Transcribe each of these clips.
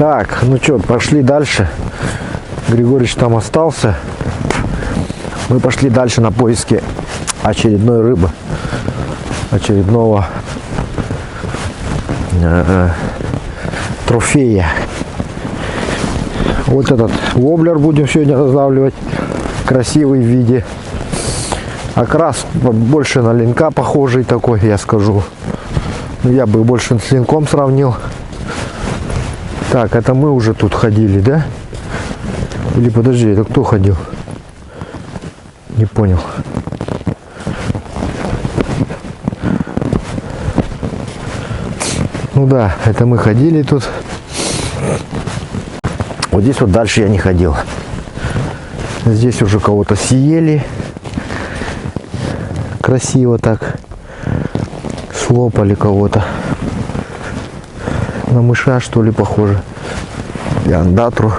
Так, ну что, пошли дальше. Григорьевич там остался. Мы пошли дальше на поиски очередной рыбы. Очередного трофея. Вот этот воблер будем сегодня разлавливать. Красивый в виде. Окрас больше на линка похожий такой, я скажу. Но я бы больше с линком сравнил. Так, это мы уже тут ходили, да? Или подожди, это кто ходил? Не понял. Ну да, это мы ходили тут. Вот здесь вот дальше я не ходил. Здесь уже кого-то съели. Красиво так. Слопали кого-то. На мыша, что ли, похоже. И андатру.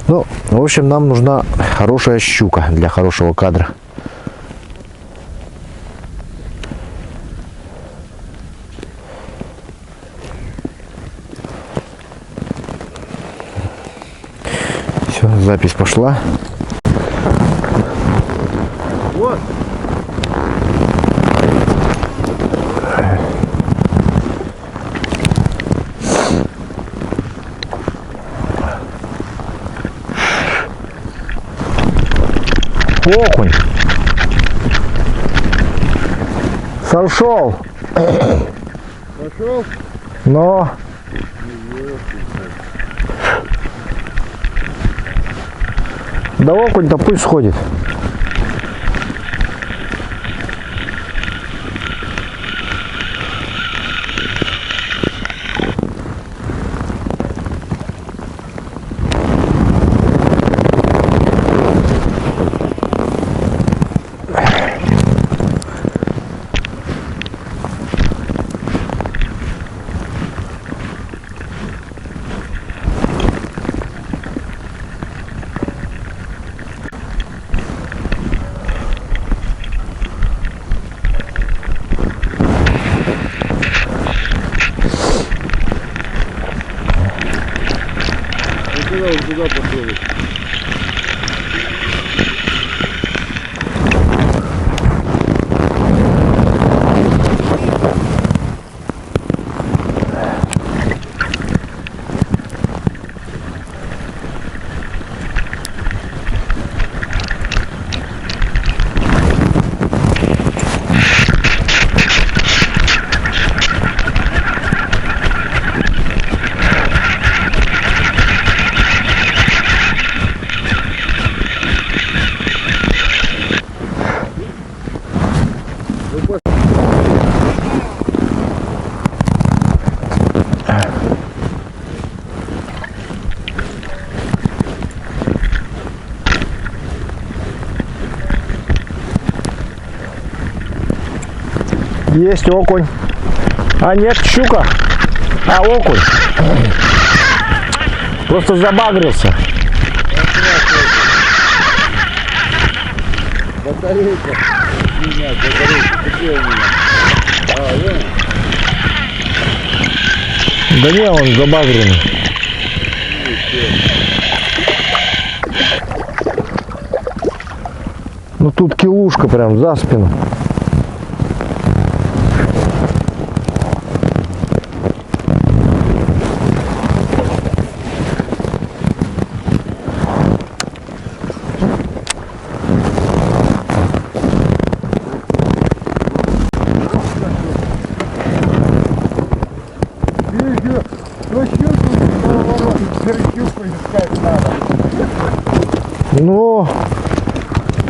Ну, в общем, нам нужна хорошая щука для хорошего кадра. Все, запись пошла. Вот. Окунь. Сошел. Пошел? Но. Да окунь-то пусть сходит. Он туда подходит. Есть окунь. А нет, щука. А окунь. Просто забагрился. Батарейка. Меня, батарейка. Где у меня? А, вон. Да не, он забагренный. Ну тут килушка прям за спину. Ну,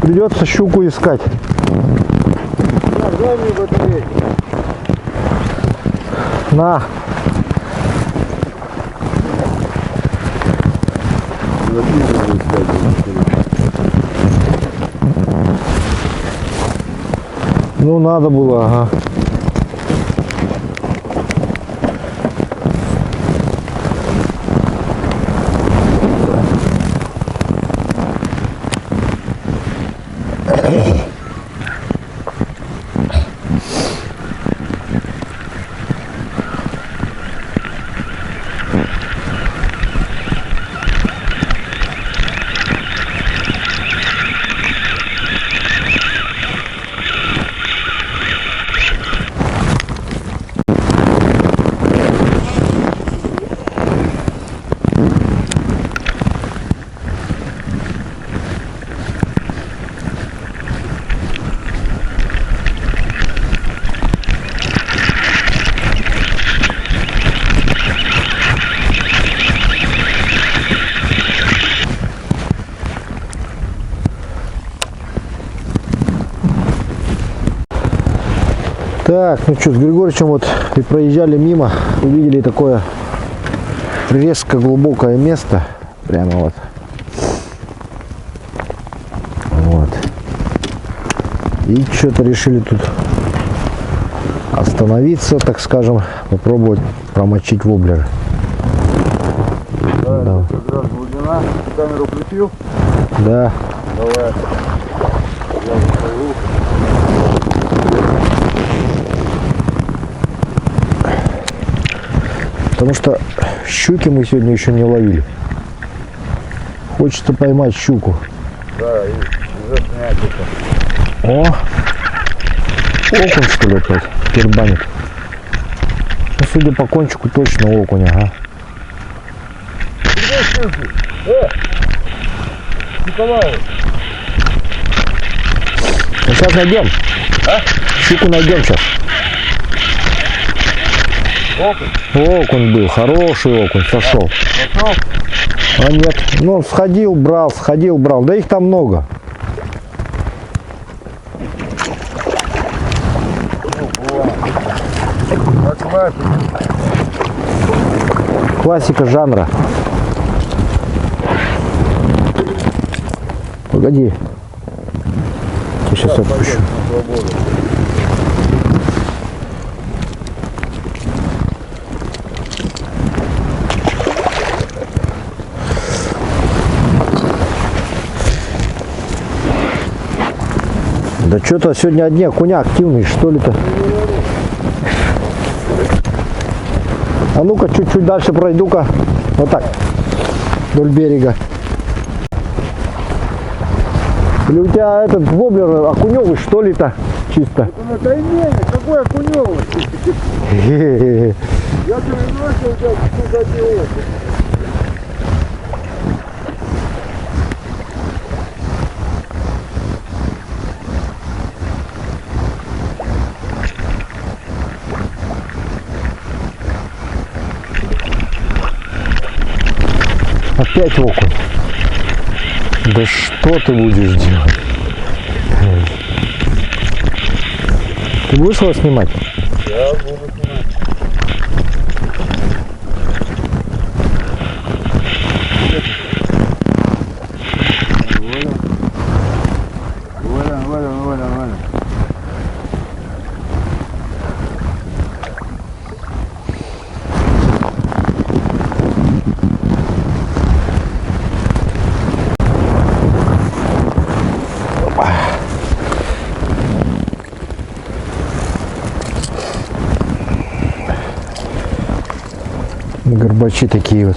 придется щуку искать. На. Ну, надо было, ага. Так, ну что, с Григорьевичем вот и проезжали мимо, увидели такое резко глубокое место. Прямо вот. Вот. И что-то решили тут остановиться, так скажем, попробовать промочить воблеры. Да. Как раз глубина. Камеру включил? Да. Давай. Я выхожу. Потому что щуки мы сегодня еще не ловили. Хочется поймать щуку. Да, и заснять это. О! Окунь, что ли, опять? Пербанит. Ну, судя по кончику, точно окунь, ага. Где щуки? Николай! Ну, сейчас найдем. А? Щуку найдем сейчас. Окунь? Окунь был, хороший окунь, сошел. Пошел? А нет, ну сходил, брал, да их там много. Как классика. Классика жанра. Погоди. Я сейчас отпущу. Свобода. Да что-то сегодня одни окуня активные, что ли-то. А ну-ка, чуть-чуть дальше пройду-ка. Вот так. Вдоль берега. Или у тебя этот воблер окуневый, что ли-то? Чисто. Это на таймене, какой окуневый? Хе-хе-хе. Я тебе бросил, у тебя что-то. Опять окунь. Да что ты будешь делать? Ты будешь его снимать? Я буду снимать. Валя. Горбачи такие вот.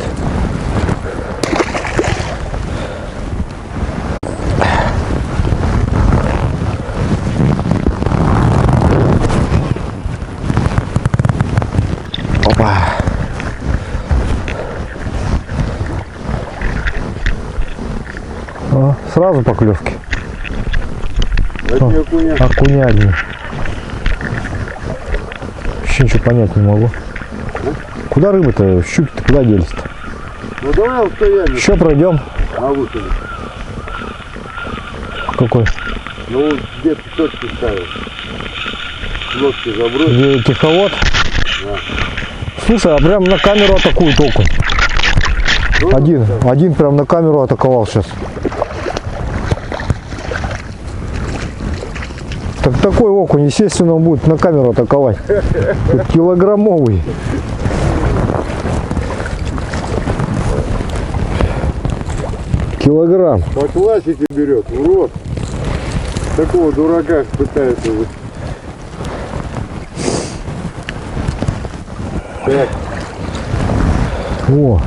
Опа. О, сразу поклевки. Одни окуня. Окуня одни. Вообще ничего понять не могу. Куда рыбы-то, щуки-то куда делись-то? Ну давай устояли. Еще пройдем. А вот они. Какой? Ну вот где ты точки ставил. Лодки забросил. Где тиховод? Да. Слушай, а прям на камеру атакует окунь. Один прям на камеру атаковал сейчас. Так такой окунь, естественно, он будет на камеру атаковать. Тут килограммовый. Килограмм. По классике берет, урод. Такого дурака пытается. Так. О,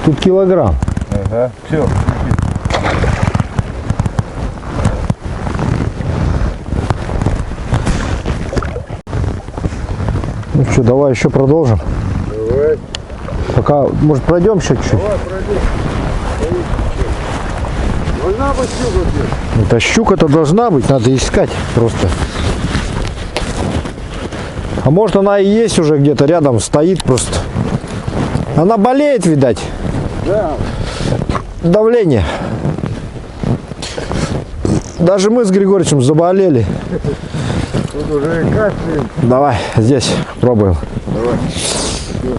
тут килограмм. Ага, все. Ну что, давай еще продолжим. Давай. Пока, может, пройдем еще чуть-чуть? Давай, пройдем. Должна быть щука здесь. Это щука-то должна быть, надо искать просто. А может, она и есть уже где-то рядом, стоит просто. Она болеет, видать. Да. Давление. Даже мы с Григорьевичем заболели. Тут уже кашляем. Давай, здесь пробуем. Давай. Всё.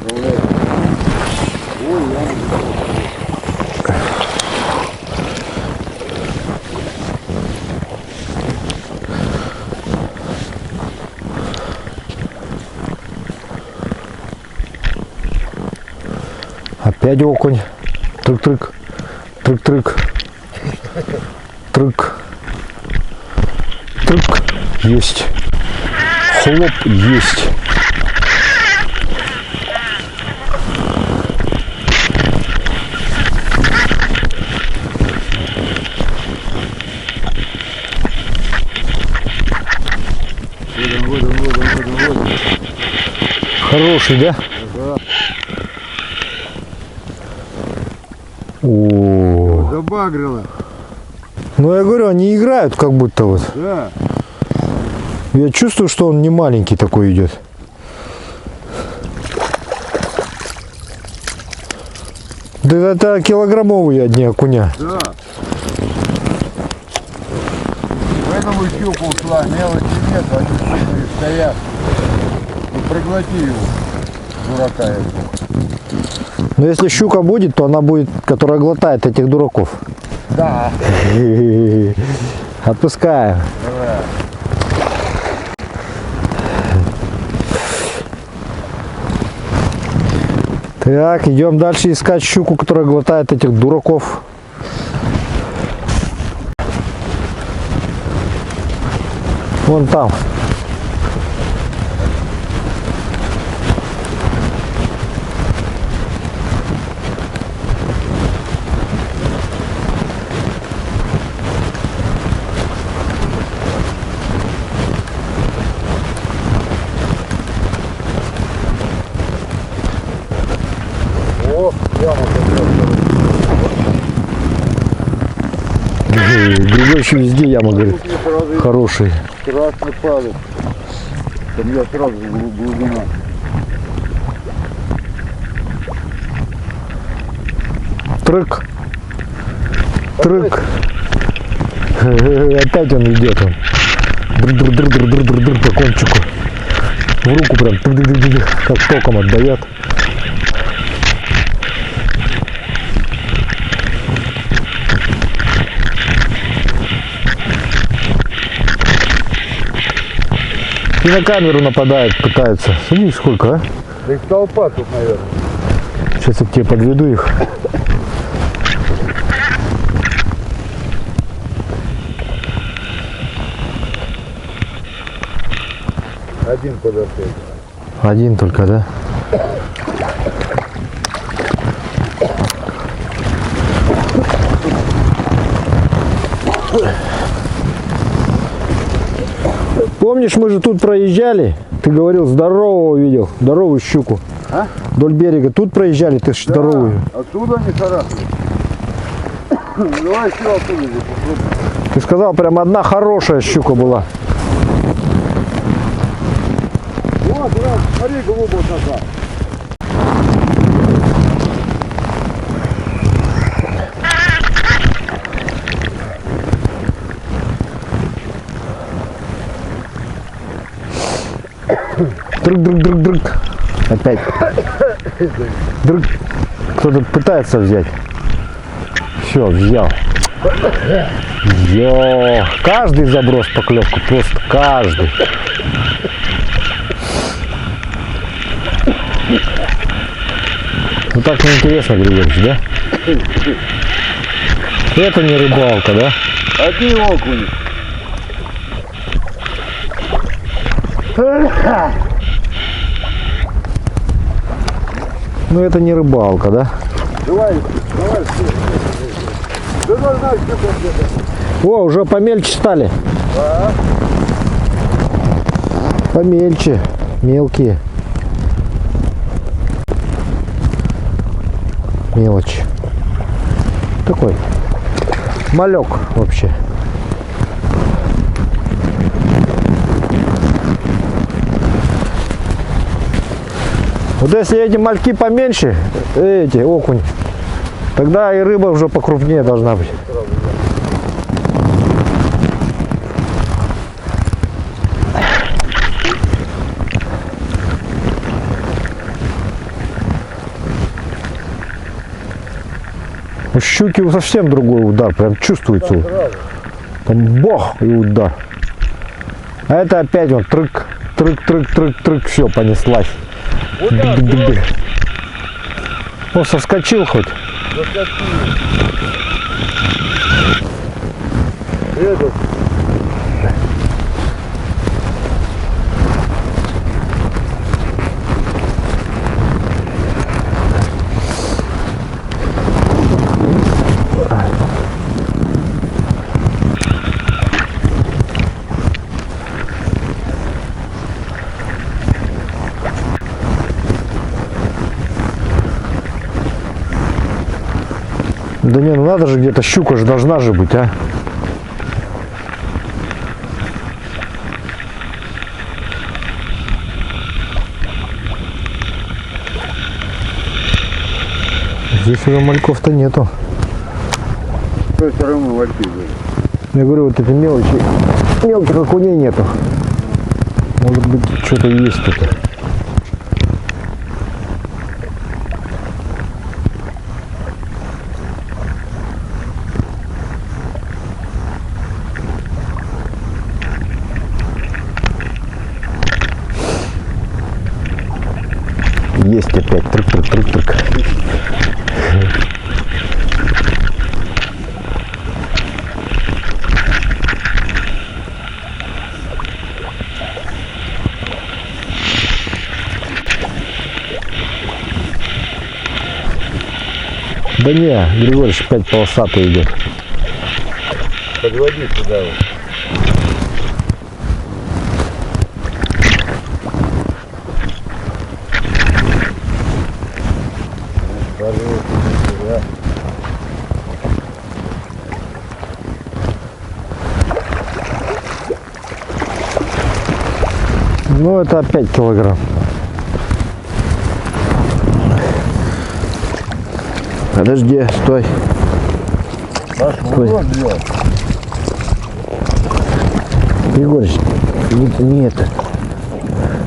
Отправляй. Ой, Опять окунь. Трык-трык. Трык-трык. Трык. Трык. Есть. Хлоп. Есть. вот. Хороший, да? Да. О. Забагрило. Ну я говорю, они играют как будто вот. Да. Я чувствую, что он не маленький такой идет. Да это килограммовые одни окуня. Да. Поэтому щука ушла, мелочи нет, они щуки стоят. Ну, проглоти его, дурака этого. Но если щука будет, то она будет, которая глотает этих дураков. Да. Отпускаю. Давай. Так, идем дальше искать щуку, которая глотает этих дураков. Вон там. О, яма Другой еще везде яма, говорит, хороший. красный падает. У меня сразу глубина. Трык. Трык. Опять он идет. Он. Др-др-др-др-др-др по кончику. В руку прям как током отдает. И на камеру нападает, пытается. Смотри, сколько, а? Да их толпа тут, наверное. Сейчас я к тебе подведу их. Один подошел. Один только, да? Помнишь, мы же тут проезжали? Ты говорил, здорового видел, здоровую щуку. А? Вдоль берега. Тут проезжали, ты ж здоровую. Оттуда они шарахали. Давай все оттуда здесь попробуем. Ты сказал, прям одна хорошая щука была. Вот, смотри, голубок назад. Дрык-дрык-дрык-дрык. Опять. Дрык. Кто-то пытается взять. Все, взял. Йо. Каждый заброс поклевку, просто каждый. Ну так неинтересно, Григорьевич, да? Это не рыбалка, да? Одни окуни. Ну это не рыбалка, да? Давай, давай, все. Да должна щука где-то. О, уже помельче стали. А? Помельче, мелкие. Мелочь. Такой малек вообще. Вот если эти мальки поменьше, эти окунь, тогда и рыба уже покрупнее должна быть. У щуки совсем другой удар, прям чувствуется. Там бах и удар. А это опять вот трык, трык, трык, трык, трык, все, понеслась. Дык-дык-дык. О, соскочил хоть. Этот. Да не, ну надо же где-то, щука же должна же быть, а. Здесь уже мальков-то нету. С той стороны вальки были. Я говорю, вот эти мелочи, мелких окуней нету. Может быть, что-то есть тут. Есть опять трык-трык-трык-трык. Да не, Григорьевич опять полосатый идет. Подводи сюда вот. Ну это опять килограмм. Подожди, стой. Стой. Григорьевич, не это.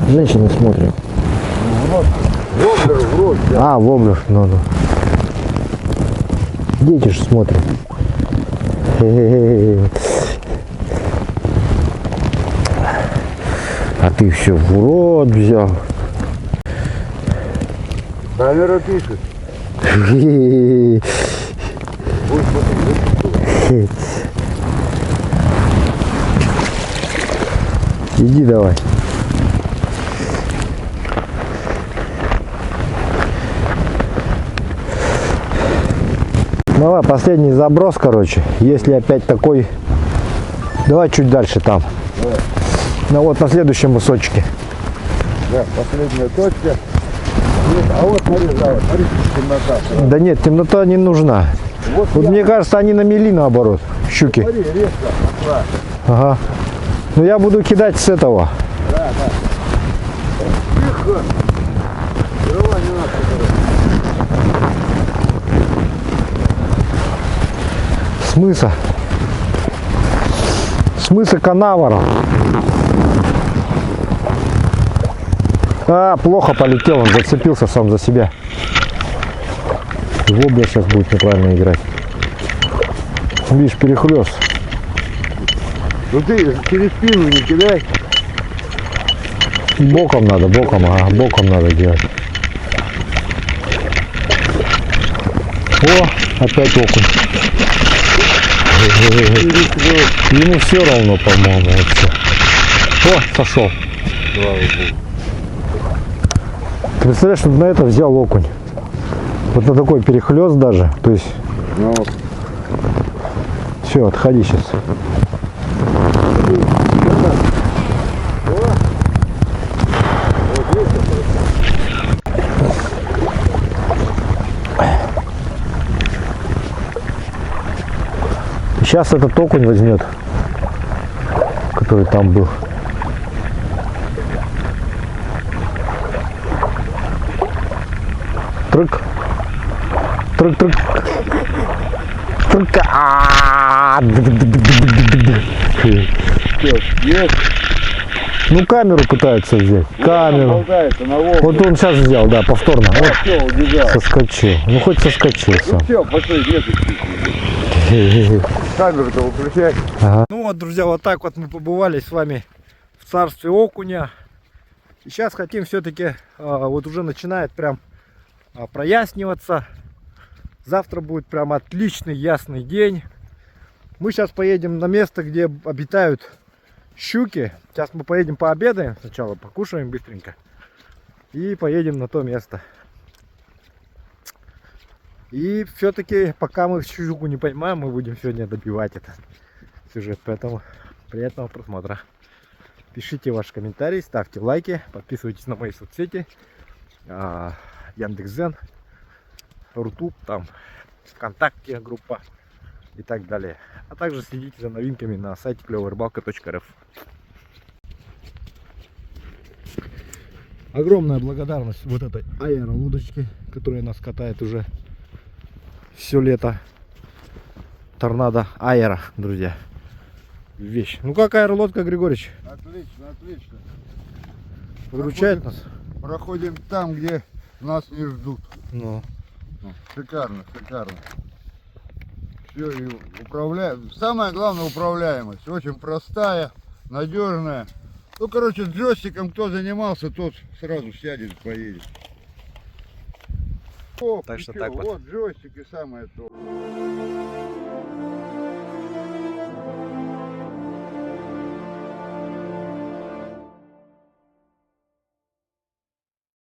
Женщины смотрят. Воблер в рот. А, воблер, ну. Дети же смотрят. А ты все в рот взял. Камера пишет. Иди давай. Давай, последний заброс, короче. Если опять такой... Давай чуть дальше там. Давай. Ну вот на следующем мысочке. Да, последняя точка. Нет, а вот смотри, да, смотри, темнота. Да нет, темнота не нужна. Вот мне кажется, они на мели наоборот, щуки. Смотри, резко пошла. Ага. Ну я буду кидать с этого. Да, да. Тихо. Дрова не надо. Смысл? Смысл канавара. А, плохо полетел, он зацепился сам за себя. Воблер сейчас будет неправильно играть. Видишь, перехлёст. Ну ты через спину не кидай. Боком надо, ага, боком надо делать. О, опять окунь. Ему все равно, по-моему, вообще. О, сошел. Ты представляешь, что на это взял окунь? Вот на такой перехлёст даже. То есть, Ну, все, отходи сейчас. Сейчас этот окунь возьмет, который там был. Трык. Трык, трык. Трык. все, есть. Ну камеру пытается взять. Камеру. Болтается на волне. Вот он сейчас взял, да, повторно. Вот Все, убежал. соскочил. Ну хоть соскочил Ну сам. все, пошли, нет. Камеру-то выключай. Ага. Ну вот, друзья, вот так вот мы побывали с вами в царстве окуня. И сейчас хотим все-таки, вот уже начинает прям проясниваться. Завтра будет прям отличный ясный день. Мы сейчас поедем на место, где обитают щуки. Сейчас мы поедем пообедаем. Сначала покушаем быстренько. И поедем на то место. И все-таки, пока мы щуку не поймаем, мы будем сегодня добивать этот сюжет. Поэтому приятного просмотра. Пишите ваши комментарии, ставьте лайки, подписывайтесь на мои соцсети. Яндекс.Зен, Рутуб, там ВКонтакте группа и так далее. А также следите за новинками на сайте клёвая-рыбалка.рф. Огромная благодарность вот этой аэролодочке, которая нас катает уже все лето. Торнадо Аэро, друзья. Вещь. Ну как аэролодка, Григорьевич? Отлично, отлично. Выручает нас? Проходим там, где нас не ждут. Ну. Шикарно, шикарно. Все, и управляем. Самое главное, управляемость. Очень простая, надежная. Ну, короче, с джойстиком кто занимался, тот сразу сядет и поедет. О, Так что ничего, так вот. Вот джойстик и самое то.